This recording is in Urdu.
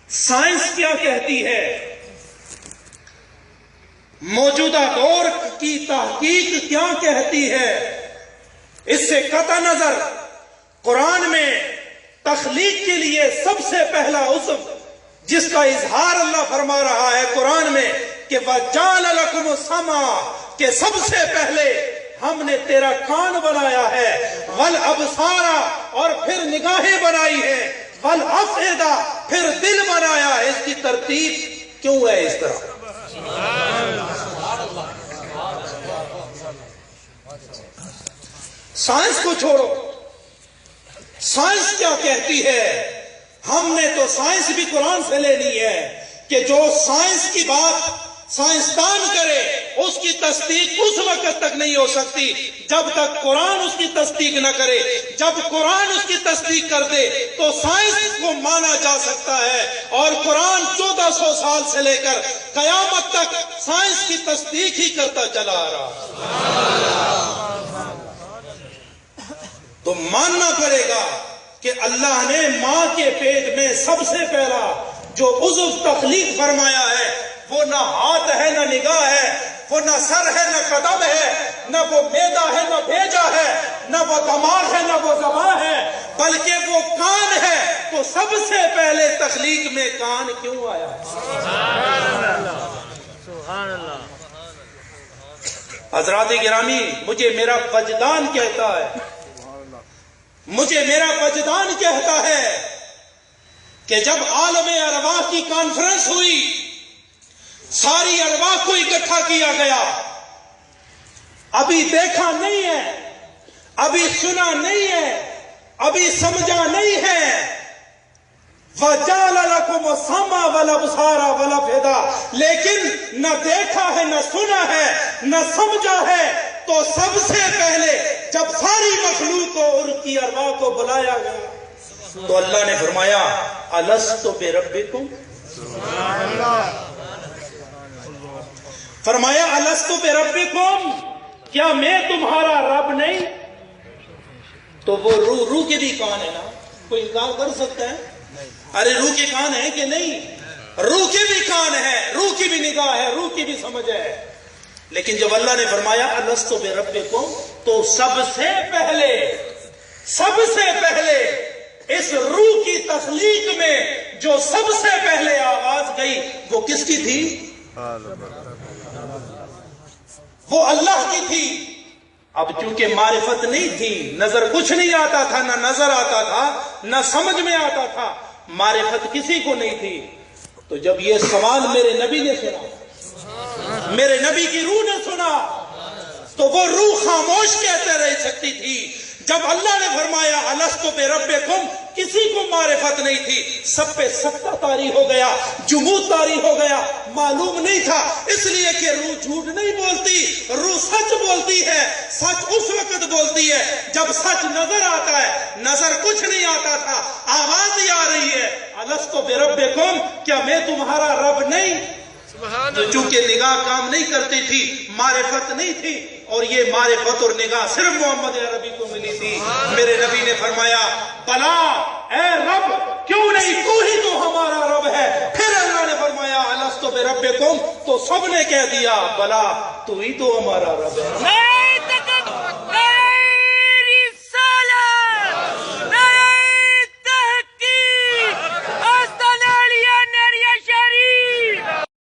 سائنس کیا کہتی ہے؟ موجودہ دور کی تحقیق کیا کہتی ہے؟ اس سے قطع نظر قرآن میں تخلیق کے لیے سب سے پہلا عضو جس کا اظہار اللہ فرما رہا ہے قرآن میں کہ وَجَعَلَ لَكُمُ السَّمْعَ، کہ سب سے پہلے ہم نے تیرا کان بنایا ہے، وَالْأَبْصَارَ، اور پھر نگاہیں بنائی ہیں، وَالْأَفْئِدَةَ، پھر دل بنایا ہے۔ اس کی ترتیب کیوں ہے اس طرح؟ سائنس کو چھوڑو، سائنس کیا کہتی ہے؟ ہم نے تو سائنس بھی قرآن سے لے لی ہے کہ جو سائنس کی بات سائنسدان کرے اس کی تصدیق اس وقت تک نہیں ہو سکتی جب تک قرآن اس کی تصدیق نہ کرے۔ جب قرآن اس کی تصدیق کر دے تو سائنس کو مانا جا سکتا ہے، اور قرآن 1400 سال سے لے کر قیامت تک سائنس کی تصدیق ہی کرتا چلا آ رہا۔ تو ماننا پڑے گا کہ اللہ نے ماں کے پیٹ میں سب سے پہلا جو عضو تخلیق فرمایا ہے وہ نہ ہاتھ ہے نہ نگاہ ہے، وہ نہ سر ہے نہ قدم ہے، نہ وہ معدہ ہے نہ بھیجا ہے، نہ وہ دماغ ہے نہ وہ زبان ہے، بلکہ وہ کان ہے۔ تو سب سے پہلے تخلیق میں کان کیوں آیا؟ سبحان اللہ۔ حضرات گرامی، مجھے میرا وجدان کہتا ہے، مجھے میرا وجدان کہتا ہے کہ جب عالم ارواح کی کانفرنس ہوئی، ساری ارواح کو اکٹھا کیا گیا، ابھی دیکھا نہیں ہے، ابھی سنا نہیں ہے، ابھی سمجھا نہیں ہے۔ وَجَعَلَ لَكُمُ السَّمْعَ وَالْأَبْصَارَ وَالْأَفْئِدَةَ، لیکن نہ دیکھا ہے نہ سنا ہے نہ سمجھا ہے۔ تو سب سے پہلے جب ساری مخلوق کو اور کی ارواح کو بلایا گیا تو اللہ نے فرمایا أَلَسْتُ بِرَبِّكُمْ، فرمایا أَلَسْتُ بِرَبِّكُمْ، کیا میں تمہارا رب نہیں؟ تو وہ روح کے بھی کان ہے نا، کوئی انکار کر سکتا ہے؟ ارے روح کے کان ہے کہ نہیں؟ روح کے بھی کان ہے، روح کی بھی نگاہ ہے، روح کی بھی سمجھ ہے۔ لیکن جب اللہ نے فرمایا أَلَسْتُ بِرَبِّكُمْ، تو سب سے پہلے اس روح کی تخلیق میں جو سب سے پہلے آواز گئی وہ کس کی تھی؟ وہ اللہ کی تھی۔ اب چونکہ معرفت نہیں تھی، نظر کچھ نہیں آتا تھا، نہ نظر آتا تھا نہ سمجھ میں آتا تھا، معرفت کسی کو نہیں تھی، تو جب یہ سوال میرے نبی نے سنا، میرے نبی کی روح نے سنا، تو وہ روح خاموش کہتے رہ سکتی تھی۔ جب اللہ نے فرمایا أَلَسْتُ بِرَبِّكُمْ، کسی کو معرفت نہیں تھی، سب پہ سکتہ طاری ہو گیا، جمود طاری ہو گیا، معلوم نہیں تھا، اس لیے کہ روح جھوٹ نہیں بولتی، روح سچ بولتی ہے۔ سچ اس وقت بولتی ہے جب سچ نظر آتا ہے، نظر کچھ نہیں آتا تھا، آواز ہی آ رہی ہے أَلَسْتُ بِرَبِّكُمْ، کیا میں تمہارا رب نہیں؟ تو چونکہ نگاہ کام نہیں کرتی تھی، معرفت نہیں تھی، اور یہ معرفت اور نگاہ صرف محمد عربی کو ملی تھی۔ میرے نبی نے فرمایا بلا اے رب، کیوں نہیں، تو ہی تو ہمارا رب ہے۔ پھر اللہ نے فرمایا أَلَسْتُ بِرَبِّكُمْ، تو سب نے کہہ دیا بلا، تو ہی تو ہمارا رب ہے۔